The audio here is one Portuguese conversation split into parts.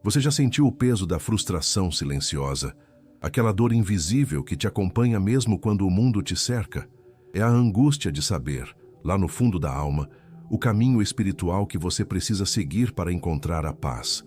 Você já sentiu o peso da frustração silenciosa? Aquela dor invisível que te acompanha mesmo quando o mundo te cerca? É a angústia de saber, lá no fundo da alma, o caminho espiritual que você precisa seguir para encontrar a paz.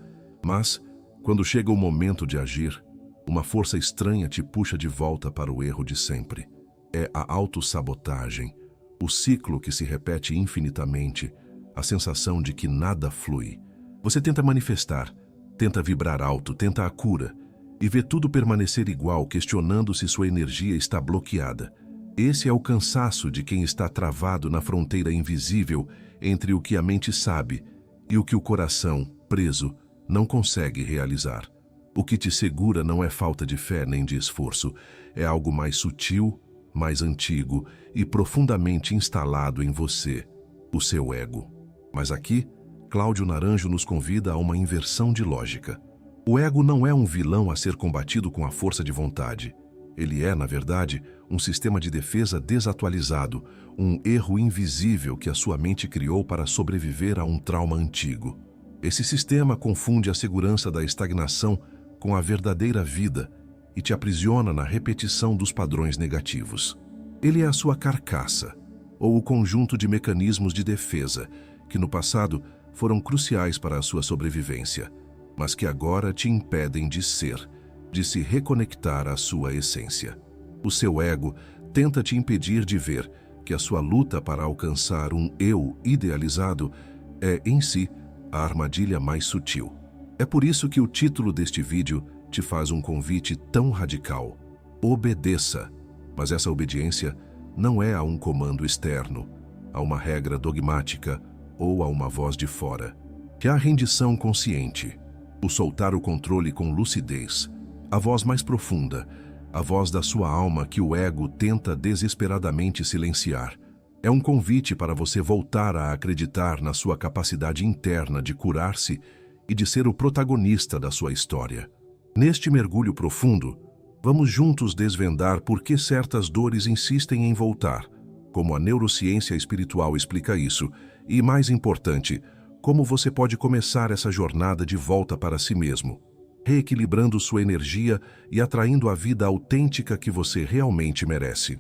Mas, quando chega o momento de agir, uma força estranha te puxa de volta para o erro de sempre. É a autossabotagem, o ciclo que se repete infinitamente, a sensação de que nada flui. Você tenta manifestar, tenta vibrar alto, tenta a cura, e vê tudo permanecer igual, questionando se sua energia está bloqueada. Esse é o cansaço de quem está travado na fronteira invisível entre o que a mente sabe e o que o coração, preso, não consegue realizar. O que te segura não é falta de fé nem de esforço, é algo mais sutil, mais antigo e profundamente instalado em você, o seu ego. Mas aqui, Cláudio Naranjo nos convida a uma inversão de lógica. O ego não é um vilão a ser combatido com a força de vontade. Ele é, na verdade, um sistema de defesa desatualizado, um erro invisível que a sua mente criou para sobreviver a um trauma antigo. Esse sistema confunde a segurança da estagnação com a verdadeira vida e te aprisiona na repetição dos padrões negativos. Ele é a sua carcaça, ou o conjunto de mecanismos de defesa que no passado foram cruciais para a sua sobrevivência, mas que agora te impedem de ser, de se reconectar à sua essência. O seu ego tenta te impedir de ver que a sua luta para alcançar um eu idealizado é, em si, a armadilha mais sutil. É por isso que o título deste vídeo te faz um convite tão radical. Obedeça. Mas essa obediência não é a um comando externo, a uma regra dogmática ou a uma voz de fora. É a rendição consciente, o soltar o controle com lucidez, a voz mais profunda, a voz da sua alma que o ego tenta desesperadamente silenciar. É um convite para você voltar a acreditar na sua capacidade interna de curar-se e de ser o protagonista da sua história. Neste mergulho profundo, vamos juntos desvendar por que certas dores insistem em voltar, como a neurociência espiritual explica isso, e, mais importante, como você pode começar essa jornada de volta para si mesmo, reequilibrando sua energia e atraindo a vida autêntica que você realmente merece.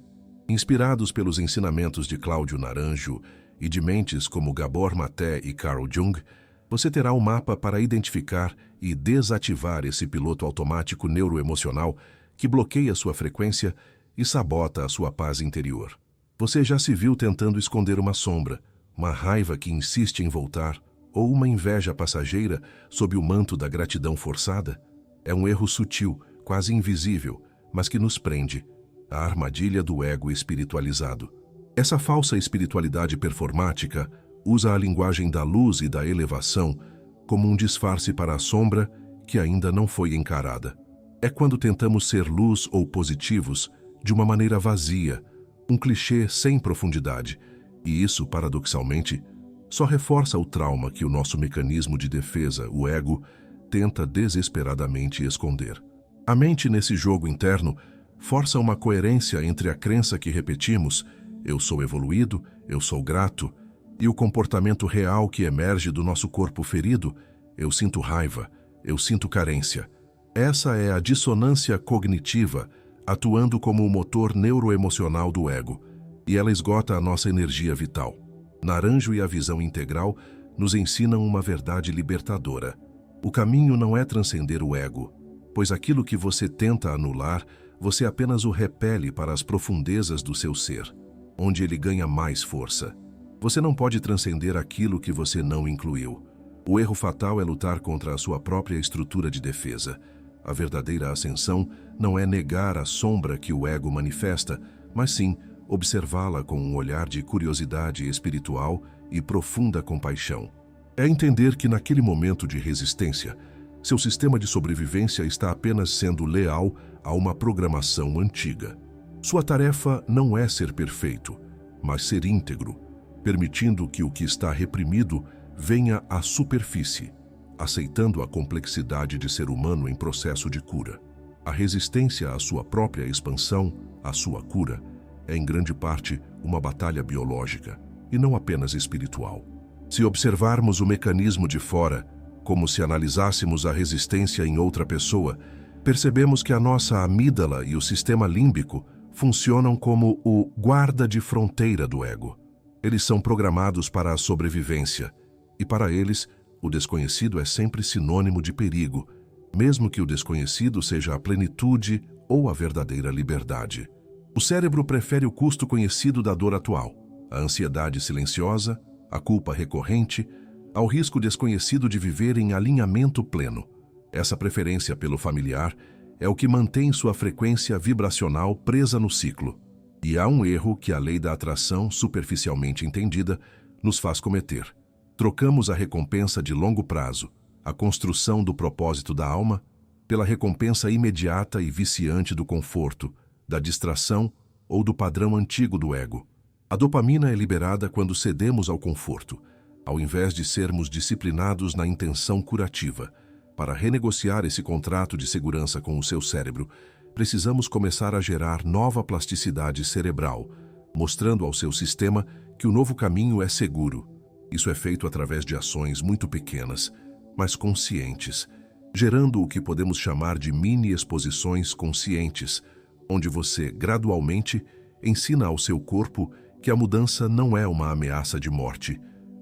Inspirados pelos ensinamentos de Cláudio Naranjo e de mentes como Gabor Maté e Carl Jung, você terá um mapa para identificar e desativar esse piloto automático neuroemocional que bloqueia sua frequência e sabota a sua paz interior. Você já se viu tentando esconder uma sombra, uma raiva que insiste em voltar, ou uma inveja passageira sob o manto da gratidão forçada? É um erro sutil, quase invisível, mas que nos prende. A armadilha do ego espiritualizado. Essa falsa espiritualidade performática usa a linguagem da luz e da elevação como um disfarce para a sombra que ainda não foi encarada. É quando tentamos ser luz ou positivos de uma maneira vazia, um clichê sem profundidade, e isso, paradoxalmente, só reforça o trauma que o nosso mecanismo de defesa, o ego, tenta desesperadamente esconder. A mente nesse jogo interno força uma coerência entre a crença que repetimos, eu sou evoluído, eu sou grato, e o comportamento real que emerge do nosso corpo ferido, eu sinto raiva, eu sinto carência. Essa é a dissonância cognitiva atuando como o motor neuroemocional do ego, e ela esgota a nossa energia vital. Naranjo e a visão integral nos ensinam uma verdade libertadora. O caminho não é transcender o ego, pois aquilo que você tenta anular, você apenas o repele para as profundezas do seu ser, onde ele ganha mais força. Você não pode transcender aquilo que você não incluiu. O erro fatal é lutar contra a sua própria estrutura de defesa. A verdadeira ascensão não é negar a sombra que o ego manifesta, mas sim observá-la com um olhar de curiosidade espiritual e profunda compaixão. É entender que naquele momento de resistência, seu sistema de sobrevivência está apenas sendo leal a uma programação antiga. Sua tarefa não é ser perfeito, mas ser íntegro, permitindo que o que está reprimido venha à superfície, aceitando a complexidade de ser humano em processo de cura. A resistência à sua própria expansão, à sua cura, é em grande parte uma batalha biológica e não apenas espiritual. Se observarmos o mecanismo de fora, como se analisássemos a resistência em outra pessoa, percebemos que a nossa amígdala e o sistema límbico funcionam como o guarda de fronteira do ego. Eles são programados para a sobrevivência, e para eles, o desconhecido é sempre sinônimo de perigo, mesmo que o desconhecido seja a plenitude ou a verdadeira liberdade. O cérebro prefere o custo conhecido da dor atual, a ansiedade silenciosa, a culpa recorrente, ao risco desconhecido de viver em alinhamento pleno. Essa preferência pelo familiar é o que mantém sua frequência vibracional presa no ciclo. E há um erro que a lei da atração, superficialmente entendida, nos faz cometer. Trocamos a recompensa de longo prazo, a construção do propósito da alma, pela recompensa imediata e viciante do conforto, da distração ou do padrão antigo do ego. A dopamina é liberada quando cedemos ao conforto, ao invés de sermos disciplinados na intenção curativa. Para renegociar esse contrato de segurança com o seu cérebro, precisamos começar a gerar nova plasticidade cerebral, mostrando ao seu sistema que o novo caminho é seguro. Isso é feito através de ações muito pequenas, mas conscientes, gerando o que podemos chamar de mini-exposições conscientes, onde você, gradualmente, ensina ao seu corpo que a mudança não é uma ameaça de morte,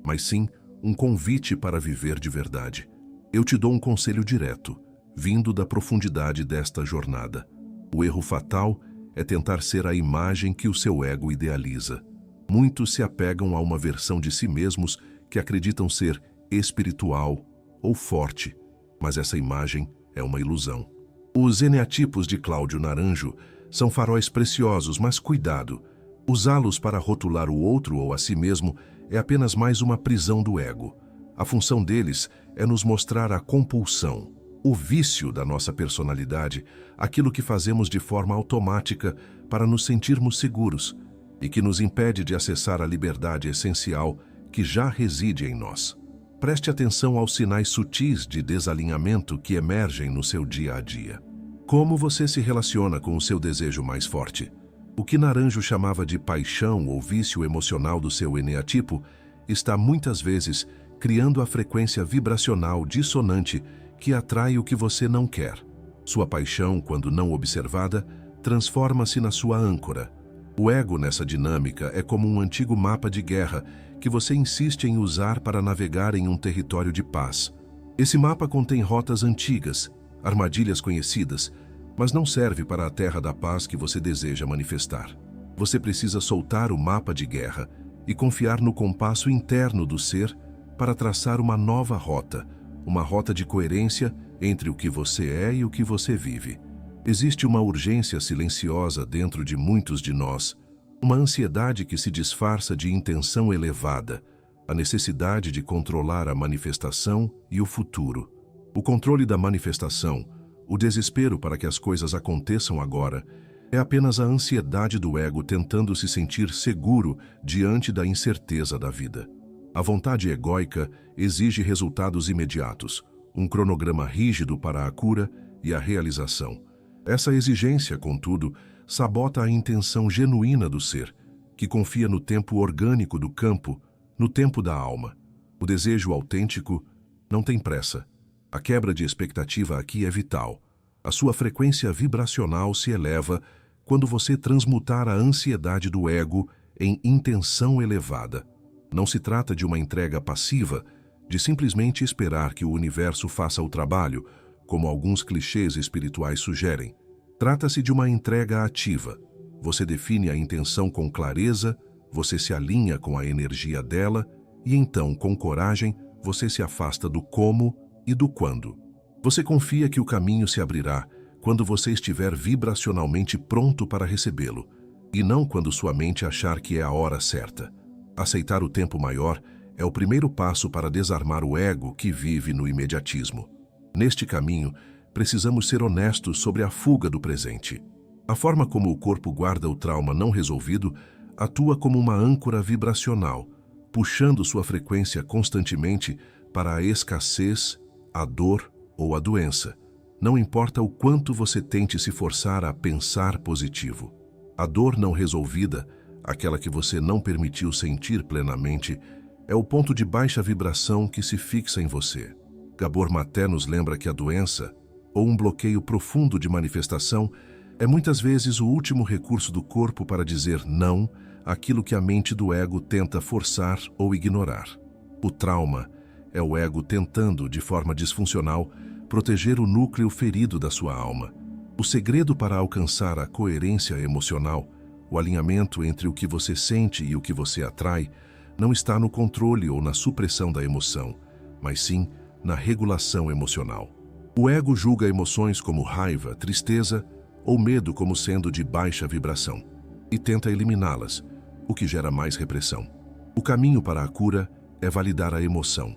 mas sim um convite para viver de verdade. Eu te dou um conselho direto, vindo da profundidade desta jornada. O erro fatal é tentar ser a imagem que o seu ego idealiza. Muitos se apegam a uma versão de si mesmos que acreditam ser espiritual ou forte, mas essa imagem é uma ilusão. Os eneatipos de Cláudio Naranjo são faróis preciosos, mas cuidado. Usá-los para rotular o outro ou a si mesmo é apenas mais uma prisão do ego. A função deles é nos mostrar a compulsão, o vício da nossa personalidade, aquilo que fazemos de forma automática para nos sentirmos seguros e que nos impede de acessar a liberdade essencial que já reside em nós. Preste atenção aos sinais sutis de desalinhamento que emergem no seu dia a dia. Como você se relaciona com o seu desejo mais forte? O que Naranjo chamava de paixão ou vício emocional do seu eneatipo está muitas vezes criando a frequência vibracional dissonante que atrai o que você não quer. Sua paixão, quando não observada, transforma-se na sua âncora. O ego nessa dinâmica é como um antigo mapa de guerra que você insiste em usar para navegar em um território de paz. Esse mapa contém rotas antigas, armadilhas conhecidas, mas não serve para a terra da paz que você deseja manifestar. Você precisa soltar o mapa de guerra e confiar no compasso interno do ser para traçar uma nova rota, uma rota de coerência entre o que você é e o que você vive. Existe uma urgência silenciosa dentro de muitos de nós, uma ansiedade que se disfarça de intenção elevada, a necessidade de controlar a manifestação e o futuro. O controle da manifestação, o desespero para que as coisas aconteçam agora, é apenas a ansiedade do ego tentando se sentir seguro diante da incerteza da vida. A vontade egóica exige resultados imediatos, um cronograma rígido para a cura e a realização. Essa exigência, contudo, sabota a intenção genuína do ser, que confia no tempo orgânico do campo, no tempo da alma. O desejo autêntico não tem pressa. A quebra de expectativa aqui é vital. A sua frequência vibracional se eleva quando você transmutar a ansiedade do ego em intenção elevada. Não se trata de uma entrega passiva, de simplesmente esperar que o universo faça o trabalho, como alguns clichês espirituais sugerem. Trata-se de uma entrega ativa. Você define a intenção com clareza, você se alinha com a energia dela e então, com coragem, você se afasta do como e do quando. Você confia que o caminho se abrirá quando você estiver vibracionalmente pronto para recebê-lo, e não quando sua mente achar que é a hora certa. Aceitar o tempo maior é o primeiro passo para desarmar o ego que vive no imediatismo. Neste caminho, precisamos ser honestos sobre a fuga do presente. A forma como o corpo guarda o trauma não resolvido atua como uma âncora vibracional, puxando sua frequência constantemente para a escassez, a dor ou a doença. Não importa o quanto você tente se forçar a pensar positivo. A dor não resolvida, aquela que você não permitiu sentir plenamente, é o ponto de baixa vibração que se fixa em você. Gabor Maté nos lembra que a doença, ou um bloqueio profundo de manifestação, é muitas vezes o último recurso do corpo para dizer não àquilo que a mente do ego tenta forçar ou ignorar. O trauma é o ego tentando, de forma disfuncional, proteger o núcleo ferido da sua alma. O segredo para alcançar a coerência emocional, o alinhamento entre o que você sente e o que você atrai, não está no controle ou na supressão da emoção, mas sim na regulação emocional. O ego julga emoções como raiva, tristeza ou medo como sendo de baixa vibração e tenta eliminá-las, o que gera mais repressão. O caminho para a cura é validar a emoção,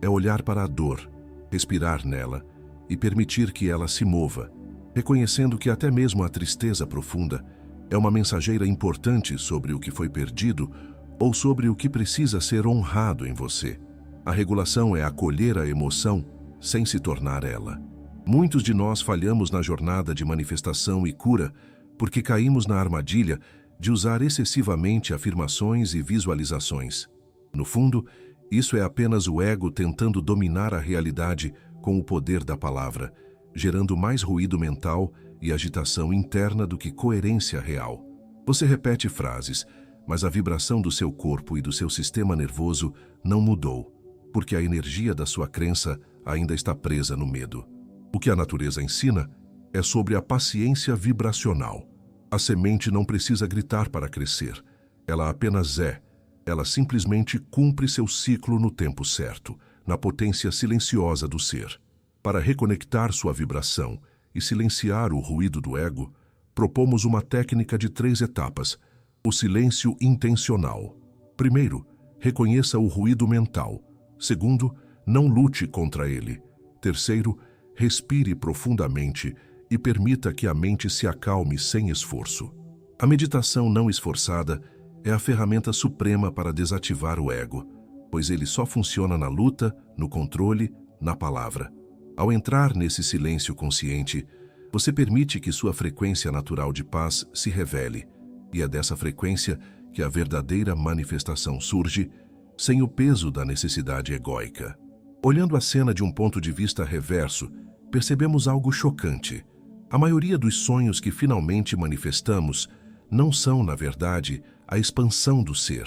é olhar para a dor, respirar nela e permitir que ela se mova, reconhecendo que até mesmo a tristeza profunda é uma mensageira importante sobre o que foi perdido ou sobre o que precisa ser honrado em você. A regulação é acolher a emoção sem se tornar ela. Muitos de nós falhamos na jornada de manifestação e cura porque caímos na armadilha de usar excessivamente afirmações e visualizações. No fundo, isso é apenas o ego tentando dominar a realidade com o poder da palavra, gerando mais ruído mental e agitação interna do que coerência real. Você repete frases, mas a vibração do seu corpo e do seu sistema nervoso não mudou, porque a energia da sua crença ainda está presa no medo. O que a natureza ensina é sobre a paciência vibracional. A semente não precisa gritar para crescer, ela apenas é. Ela simplesmente cumpre seu ciclo no tempo certo, na potência silenciosa do ser. Para reconectar sua vibração e silenciar o ruído do ego, propomos uma técnica de 3 etapas: o silêncio intencional. Primeiro, reconheça o ruído mental. Segundo, não lute contra ele. Terceiro, respire profundamente e permita que a mente se acalme sem esforço. A meditação não esforçada é a ferramenta suprema para desativar o ego, pois ele só funciona na luta, no controle, na palavra. Ao entrar nesse silêncio consciente, você permite que sua frequência natural de paz se revele, e é dessa frequência que a verdadeira manifestação surge, sem o peso da necessidade egóica. Olhando a cena de um ponto de vista reverso, percebemos algo chocante. A maioria dos sonhos que finalmente manifestamos não são, na verdade, a expansão do ser,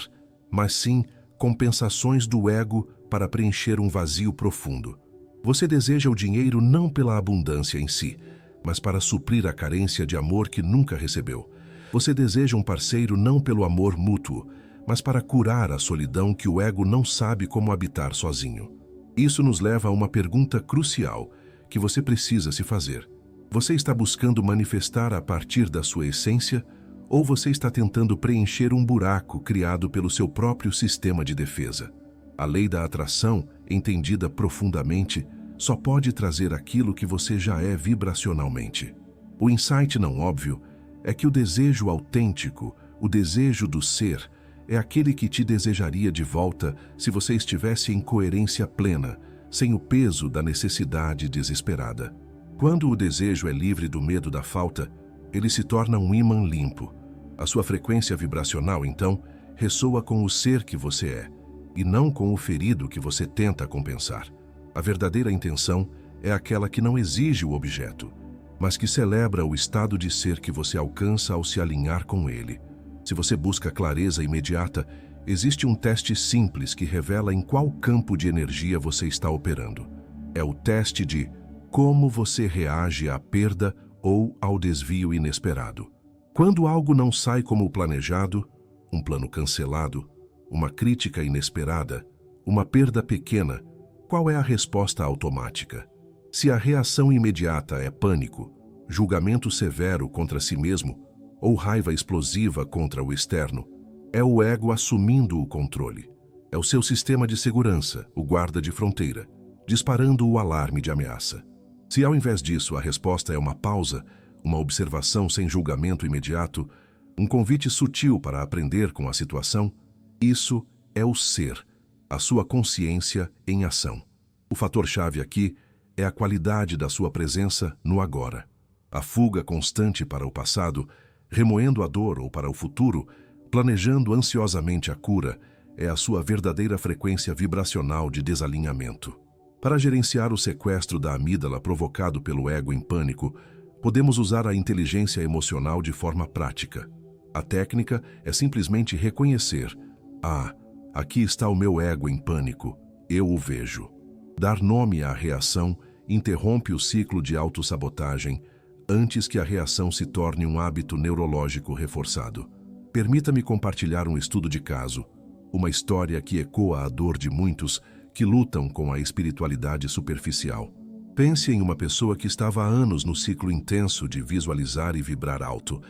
mas sim compensações do ego para preencher um vazio profundo. Você deseja o dinheiro não pela abundância em si, mas para suprir a carência de amor que nunca recebeu. Você deseja um parceiro não pelo amor mútuo, mas para curar a solidão que o ego não sabe como habitar sozinho. Isso nos leva a uma pergunta crucial que você precisa se fazer. Você está buscando manifestar a partir da sua essência, ou você está tentando preencher um buraco criado pelo seu próprio sistema de defesa? A lei da atração, entendida profundamente, só pode trazer aquilo que você já é vibracionalmente. O insight não óbvio é que o desejo autêntico, o desejo do ser, é aquele que te desejaria de volta se você estivesse em coerência plena, sem o peso da necessidade desesperada. Quando o desejo é livre do medo da falta, ele se torna um ímã limpo. A sua frequência vibracional, então, ressoa com o ser que você é, e não com o ferido que você tenta compensar. A verdadeira intenção é aquela que não exige o objeto, mas que celebra o estado de ser que você alcança ao se alinhar com ele. Se você busca clareza imediata, existe um teste simples que revela em qual campo de energia você está operando. É o teste de como você reage à perda ou ao desvio inesperado. Quando algo não sai como planejado, um plano cancelado, uma crítica inesperada, uma perda pequena, qual é a resposta automática? Se a reação imediata é pânico, julgamento severo contra si mesmo ou raiva explosiva contra o externo, é o ego assumindo o controle. É o seu sistema de segurança, o guarda de fronteira, disparando o alarme de ameaça. Se ao invés disso a resposta é uma pausa, uma observação sem julgamento imediato, um convite sutil para aprender com a situação, isso é o ser, a sua consciência em ação. O fator-chave aqui é a qualidade da sua presença no agora. A fuga constante para o passado, remoendo a dor ou para o futuro, planejando ansiosamente a cura, é a sua verdadeira frequência vibracional de desalinhamento. Para gerenciar o sequestro da amígdala provocado pelo ego em pânico, podemos usar a inteligência emocional de forma prática. A técnica é simplesmente reconhecer: ah, aqui está o meu ego em pânico, eu o vejo. Dar nome à reação interrompe o ciclo de autossabotagem antes que a reação se torne um hábito neurológico reforçado. Permita-me compartilhar um estudo de caso, uma história que ecoa a dor de muitos que lutam com a espiritualidade superficial. Pense em uma pessoa que estava há anos no ciclo intenso de visualizar e vibrar alto,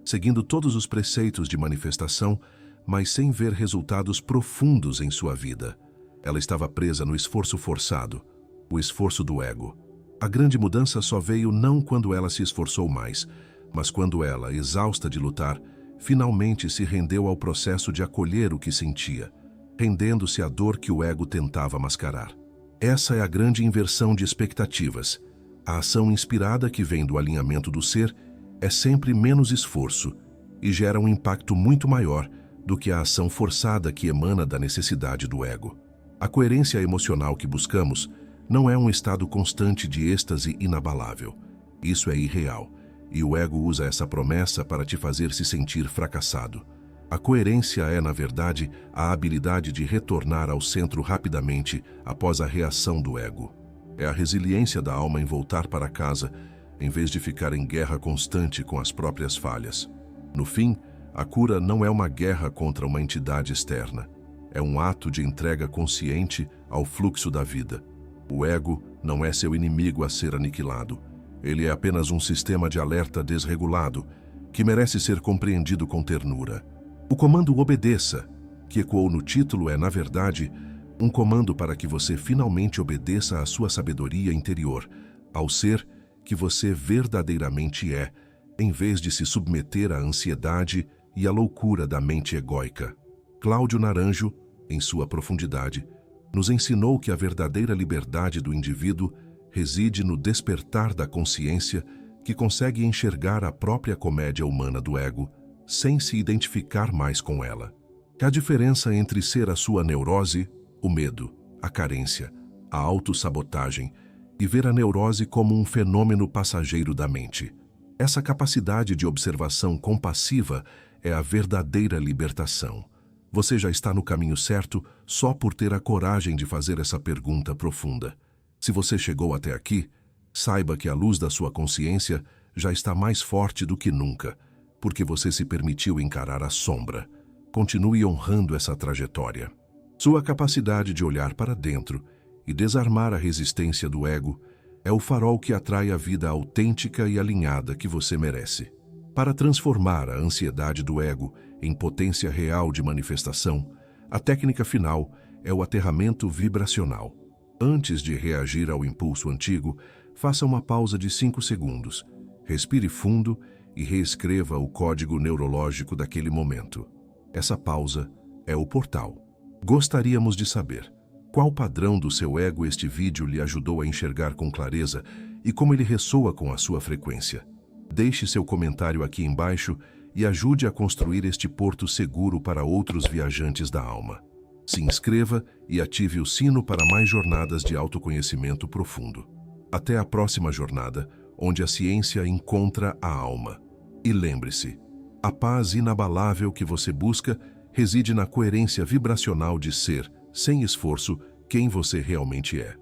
seguindo todos os preceitos de manifestação, mas sem ver resultados profundos em sua vida. Ela estava presa no esforço forçado, o esforço do ego. A grande mudança só veio não quando ela se esforçou mais, mas quando ela, exausta de lutar, finalmente se rendeu ao processo de acolher o que sentia, rendendo-se à dor que o ego tentava mascarar. Essa é a grande inversão de expectativas. A ação inspirada que vem do alinhamento do ser é sempre menos esforço e gera um impacto muito maior do que a ação forçada que emana da necessidade do ego. A coerência emocional que buscamos não é um estado constante de êxtase inabalável. Isso é irreal, e o ego usa essa promessa para te fazer se sentir fracassado. A coerência é, na verdade, a habilidade de retornar ao centro rapidamente após a reação do ego. É a resiliência da alma em voltar para casa, em vez de ficar em guerra constante com as próprias falhas. No fim, a cura não é uma guerra contra uma entidade externa. É um ato de entrega consciente ao fluxo da vida. O ego não é seu inimigo a ser aniquilado. Ele é apenas um sistema de alerta desregulado que merece ser compreendido com ternura. O comando obedeça, que ecoou no título, é, na verdade, um comando para que você finalmente obedeça à sua sabedoria interior, ao ser que você verdadeiramente é, em vez de se submeter à ansiedade e à loucura da mente egóica. Cláudio Naranjo, em sua profundidade, nos ensinou que a verdadeira liberdade do indivíduo reside no despertar da consciência que consegue enxergar a própria comédia humana do ego sem se identificar mais com ela. A diferença entre ser a sua neurose, o medo, a carência, a autossabotagem e ver a neurose como um fenômeno passageiro da mente. Essa capacidade de observação compassiva é a verdadeira libertação. Você já está no caminho certo só por ter a coragem de fazer essa pergunta profunda. Se você chegou até aqui, saiba que a luz da sua consciência já está mais forte do que nunca, porque você se permitiu encarar a sombra. Continue honrando essa trajetória. Sua capacidade de olhar para dentro e desarmar a resistência do ego é o farol que atrai a vida autêntica e alinhada que você merece. Para transformar a ansiedade do ego em potência real de manifestação, a técnica final é o aterramento vibracional. Antes de reagir ao impulso antigo, faça uma pausa de 5 segundos. Respire fundo e reescreva o código neurológico daquele momento. Essa pausa é o portal. Gostaríamos de saber qual padrão do seu ego este vídeo lhe ajudou a enxergar com clareza e como ele ressoa com a sua frequência. Deixe seu comentário aqui embaixo e ajude a construir este porto seguro para outros viajantes da alma. Se inscreva e ative o sino para mais jornadas de autoconhecimento profundo. Até a próxima jornada, onde a ciência encontra a alma. E lembre-se, a paz inabalável que você busca reside na coerência vibracional de ser, sem esforço, quem você realmente é.